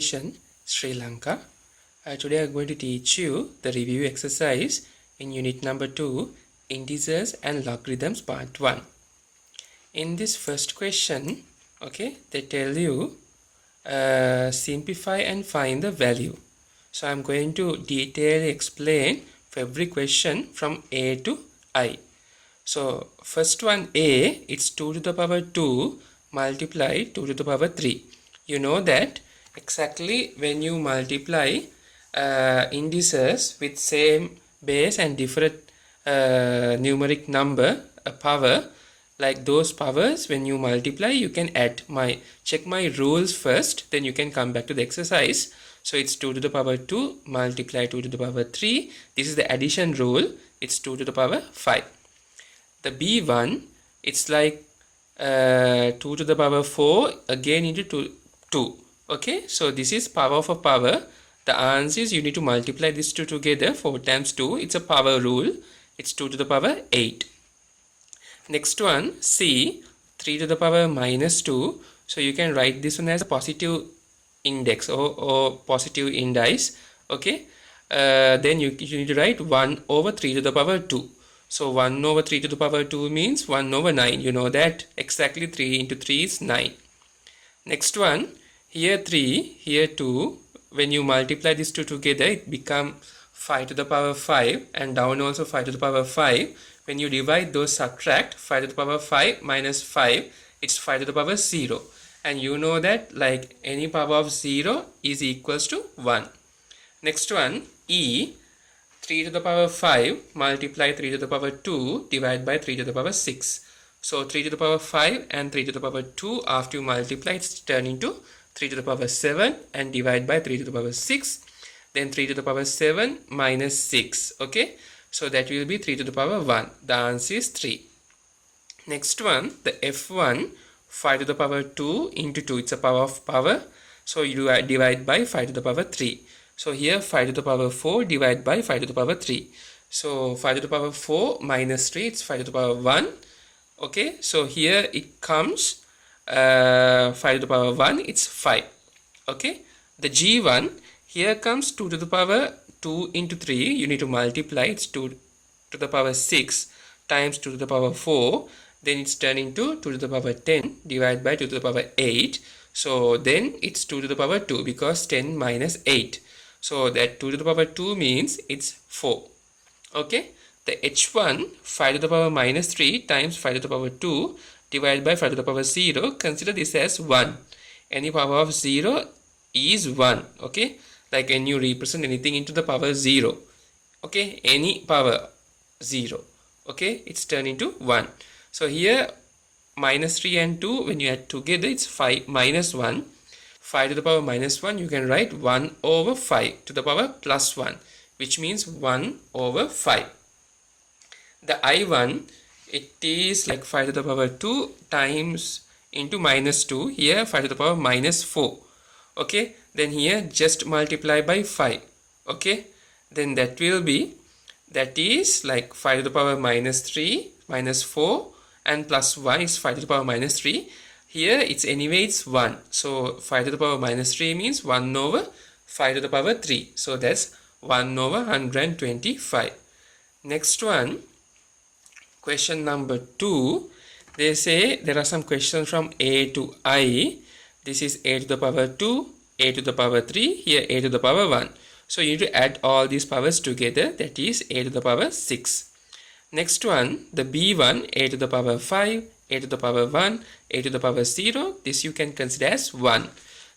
Sri Lanka. Today I'm going to teach you the review exercise in unit number 2, Indices and Logarithms part 1. In this first question, they tell you simplify and find the value. So I'm going to detail explain for every question from A to I. So first one A, it's 2 to the power 2 multiply 2 to the power 3. You know that exactly when you multiply indices with same base and different numeric number, a power, like those powers, when you multiply you can add. Check my rules first, then you can come back to the exercise. So it's 2 to the power 2 multiply 2 to the power 3. This is the addition rule. It's 2 to the power 5. The B1, it's like 2 to the power 4 again into 2. Okay, so this is power of a power. The answer is you need to multiply these two together. 4 times 2, it's a power rule. It's 2 to the power 8. Next one, C, 3 to the power minus 2. So you can write this one as a positive index or positive indice. Okay, then you need to write 1 over 3 to the power 2. So 1 over 3 to the power 2 means 1 over 9. You know that exactly 3 into 3 is 9. Next one, here 3, here 2. When you multiply these two together, it becomes 5 to the power 5, and down also 5 to the power 5. When you divide those, subtract 5 to the power 5 minus 5, it's 5 to the power 0. And you know that like any power of 0 is equals to 1. Next one, E, 3 to the power 5 multiply 3 to the power 2 divided by 3 to the power 6. So 3 to the power 5 and 3 to the power 2, after you multiply, it's turned into 3 to the power 7 and divide by 3 to the power 6. Then 3 to the power 7 minus 6. Okay, so that will be 3 to the power 1. The answer is 3. Next one, the F1, 5 to the power 2 into 2. It's a power of power. So you divide by 5 to the power 3. So here 5 to the power 4 divided by 5 to the power 3. So 5 to the power 4 minus 3, it's 5 to the power 1. Okay, so here it comes 5 to the power 1, it's 5. Okay, the G1, here comes 2 to the power 2 into 3. You need to multiply. It's 2 to the power 6 times 2 to the power 4. Then it's turned into 2 to the power 10 divided by 2 to the power 8. So then it's 2 to the power 2 because 10 minus 8. So that 2 to the power 2 means it's 4. Okay, the H1, 5 to the power minus 3 times 5 to the power 2 divided by 5 to the power 0. Consider this as 1. Any power of 0 is 1. Okay, like when you represent anything into the power 0. Okay, any power 0. Okay, it's turned into 1. So here minus 3 and 2, when you add together, it's 5 minus 1. 5 to the power minus 1, you can write 1 over 5 to the power plus 1, which means 1 over 5. The I1, it is like 5 to the power 2 times into minus 2. Here 5 to the power minus 4. Okay, then here just multiply by 5. Okay, then that will be, that is like 5 to the power minus 3 minus 4 and plus 1 is 5 to the power minus 3. Here it's anyway it's 1. So 5 to the power minus 3 means 1 over 5 to the power 3. So that's 1 over 125. Next one, question number 2. They say there are some questions from A to I. This is A to the power 2, A to the power 3, here A to the power 1. So you need to add all these powers together, that is A to the power 6. Next one, the B1, A to the power 5, A to the power 1, A to the power 0. This you can consider as 1.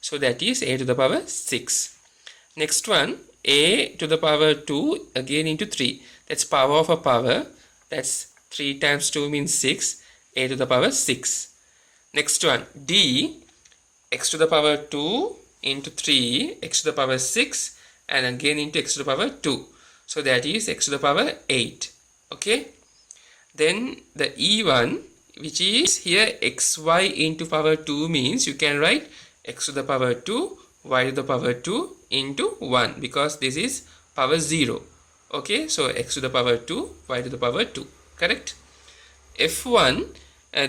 So that is A to the power 6. Next one, A to the power 2 again into 3. That's power of a power. That's 3 times 2 means 6. A to the power 6. Next one, D, x to the power 2 into 3, x to the power 6, and again into x to the power 2. So that is x to the power 8. Okay, then the E1, which is here xy into power 2 means you can write x to the power 2 y to the power 2 into 1 because this is power 0. Okay, so x to the power 2 y to the power 2. Correct. F1,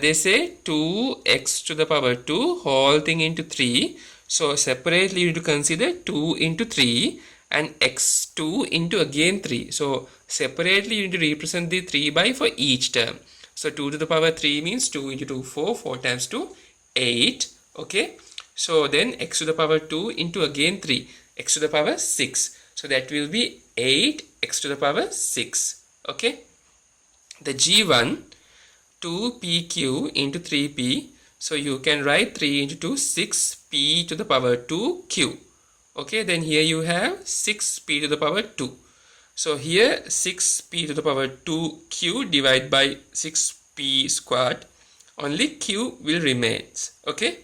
they say 2x to the power 2 whole thing into 3. So separately you need to consider 2 into 3 and x2 into again 3. So separately you need to represent the 3 by for each term. So 2 to the power 3 means 2 into 2, 4, 4 times 2, 8. Okay. So then x to the power 2 into again 3, x to the power 6. So that will be 8 x to the power 6. Okay. The G1, 2pq into 3p. So you can write 3 into 2, 6p to the power 2q. Okay, then here you have 6p to the power 2. So here 6p to the power 2q divided by 6p squared. Only q will remain. Okay.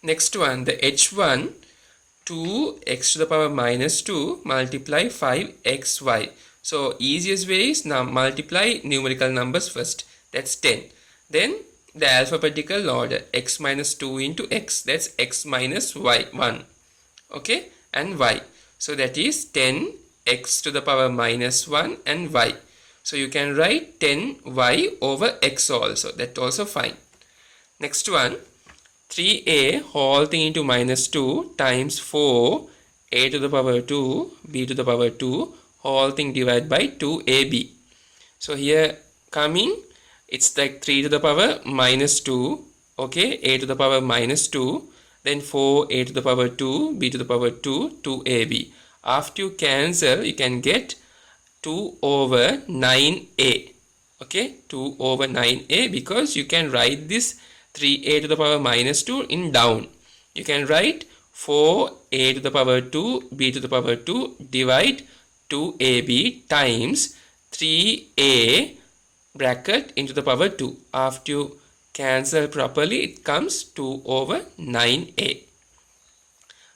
Next one, the H1, 2x to the power minus 2 multiply 5xy. So easiest way is now multiply numerical numbers first. That's 10. Then the alphabetical order, x minus 2 into x. That's x minus y, 1. Okay, and y. So that is 10x to the power minus 1 and y. So you can write 10y over x also. That's also fine. Next one, 3a whole thing into minus 2 times 4 a to the power 2 b to the power 2 whole thing divided by 2ab. So here coming, it's like 3 to the power minus 2. Okay, a to the power minus 2. Then 4a to the power 2, b to the power 2, 2ab. After you cancel, you can get 2 over 9a. Okay, 2 over 9a, because you can write this 3a to the power minus 2 in down. You can write 4a to the power 2, b to the power 2 divide 2ab times 3a bracket into the power 2. After you cancel properly, it comes 2 over 9a.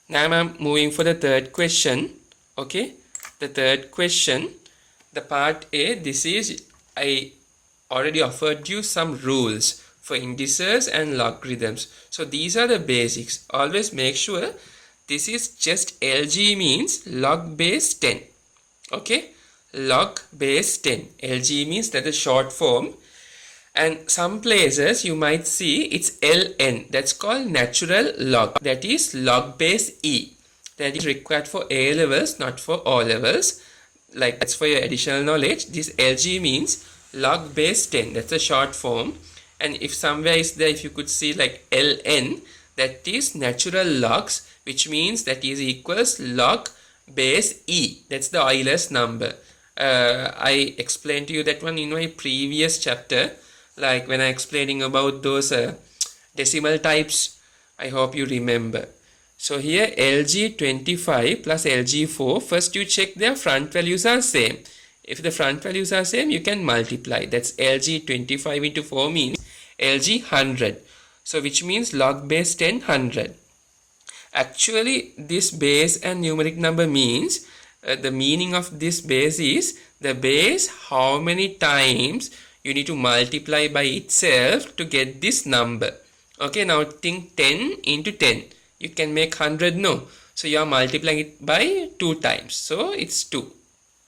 Now I'm moving for the third question. Okay, the third question, the part A, this is, I already offered you some rules for indices and logarithms. So these are the basics. Always make sure this is just LG means log base 10. Okay, log base 10. LG means that is short form. And some places you might see it's ln. That's called natural log. That is log base e. That is required for A levels, not for O levels. Like that's for your additional knowledge. This LG means log base 10. That's a short form. And if somewhere is there, if you could see like ln, that is natural logs, which means that is equals log base e. That's the Euler's number. I explained to you that one in my previous chapter, like when I explaining about those decimal types. I hope you remember. So here LG25 plus LG4, first you check their front values are same. If the front values are same, you can multiply. That's LG25 into 4 means LG 100. So which means log base 10 100. Actually this base and numeric number means the meaning of this base is the base how many times you need to multiply by itself to get this number. Okay, now think 10 into 10. You can make 100, no? So you are multiplying it by 2 times. So it's 2.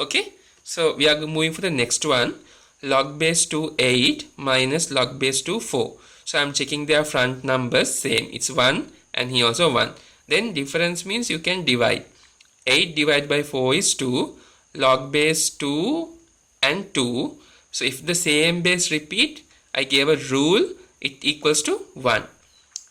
Okay, so we are moving for the next one. Log base 2 8 minus log base 2 4. So I am checking their front numbers same. It's 1 and here also 1. Then difference means you can divide. 8 divided by 4 is 2. Log base 2 and 2. So if the same base repeat, I gave a rule, it equals to 1.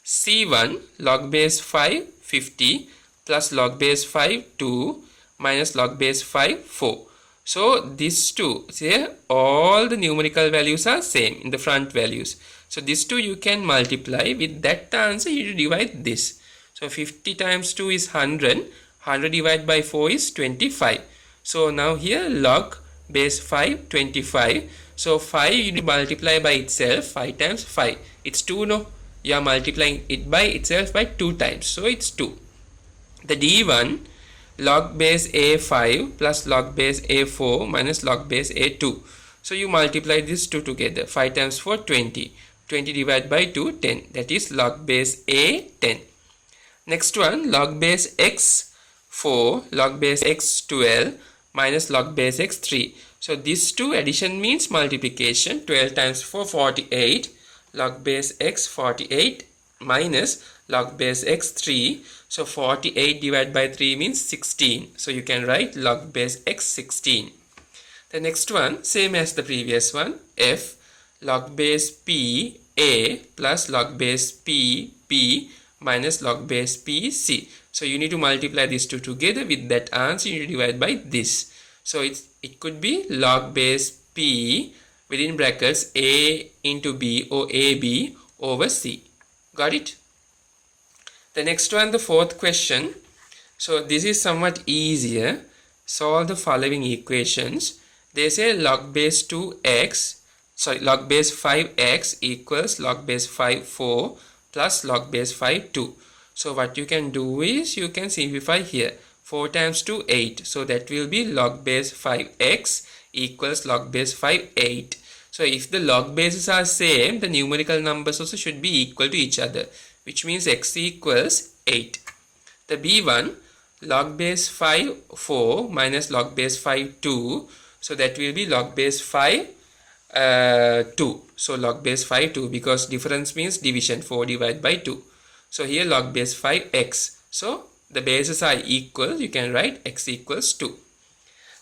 C1 log base 5 50 plus log base 5 2 minus log base 5 4. So these two, see, all the numerical values are same in the front values. So these two you can multiply with that answer. You divide this. So 50 times 2 is 100. 100 divided by 4 is 25. So now here log base 5 25. So 5 you multiply by itself. 5 times 5. It's 2, no? You are multiplying it by itself by 2 times. So it's 2. The D1 log base A5 plus log base A4 minus log base A2. So you multiply these two together. 5 times 4 20. 20 divided by 2 10. That is log base A10. Next one log base X4 log base X12 minus log base X3. So these two addition means multiplication. 12 times 4 48. Log base X 48 minus log base x 3. So 48 divided by 3 means 16. So you can write log base x 16. The next one, same as the previous one, f log base p a plus log base p b minus log base p c. So you need to multiply these two together. With that answer, you need to divide by this. So it could be log base p within brackets a into b or ab over c. Got it? The next one, the fourth question. So this is somewhat easier. Solve the following equations. They say log base 5x equals log base 5 4 plus log base 5 2. So what you can do is you can simplify here. 4 times 2 8. So that will be log base 5x equals log base 5 8. So if the log bases are same, the numerical numbers also should be equal to each other, which means x equals 8. The b1, log base 5 4 minus log base 5 2. So that will be log base 5 2. So log base 5 2, because difference means division, 4 divided by 2. So here log base 5x. So the bases are equal. You can write x equals 2.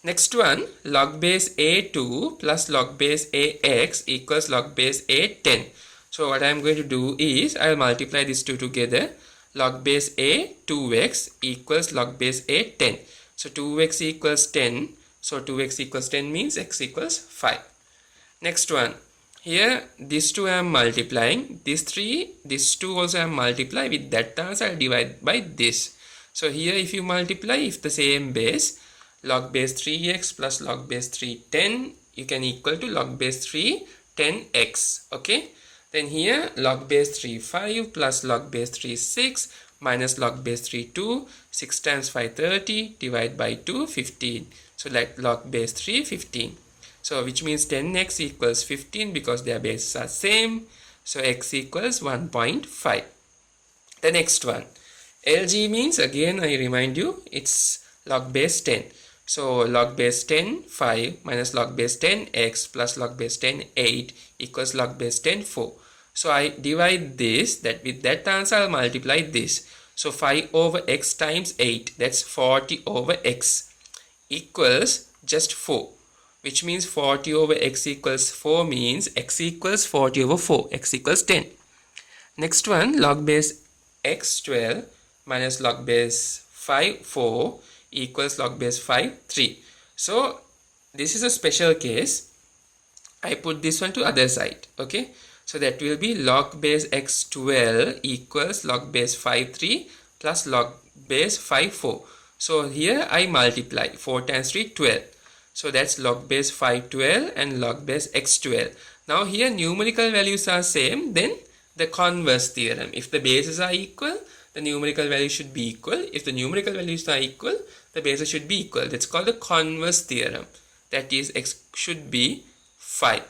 Next one, log base a2 plus log base ax equals log base a10. So what I am going to do is I will multiply these two together. Log base a 2x equals log base a 10. So 2x equals 10. So 2x equals 10 means x equals 5. Next one, here these two I am multiplying. These two also I am multiply. With that answer I will divide by this. So here if you multiply, if the same base, log base 3x plus log base 3 10, you can equal to log base 3 10x. Okay. Then here log base 3 5 plus log base 3 6 minus log base 3 2. 6 times 5 30, divide by 2 15. So like log base 3 15. So which means 10x equals 15 because their bases are same. So x equals 1.5. The next one, LG means, again I remind you, it's log base 10. So log base 10 5 minus log base 10 x plus log base 10 8 equals log base 10 4. So I divide this, that with that answer I'll multiply this. So 5 over x times 8, that's 40 over x equals just 4. Which means 40 over x equals 4 means x equals 40 over 4, x equals 10. Next one, log base x 12 minus log base 5 4 equals log base 5 3. So this is a special case. I put this one to other side. Okay. So that will be log base x 12 equals log base 5 3 plus log base 5 4. So here I multiply 4 times 3 12. So that's log base 5 12 and log base x 12. Now here numerical values are same, then the converse theorem. If the bases are equal, the numerical value should be equal. If the numerical values are equal, the bases should be equal. That's called the converse theorem. That is, x should be 5.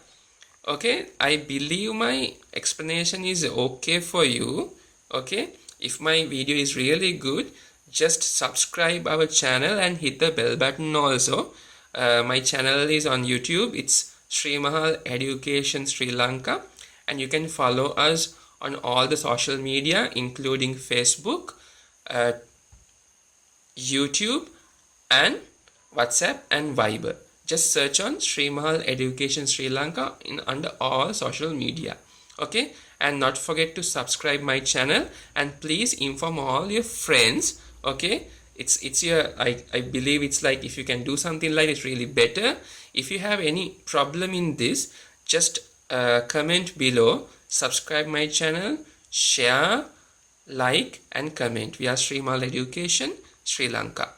Okay, I believe my explanation is okay for you. Okay, if my video is really good, just subscribe our channel and hit the bell button also. My channel is on YouTube. It's Sri Mahal Education Sri Lanka, and you can follow us on all the social media including Facebook, YouTube and WhatsApp and Viber. Just search on Sri Mahal Education Sri Lanka under all social media. Okay, and not forget to subscribe my channel, and please inform all your friends. Okay, it's your, I believe it's like, if you can do something like it's really better. If you have any problem in this, just comment below, subscribe my channel, share, like and comment. We are Sri Mahal Education Sri Lanka.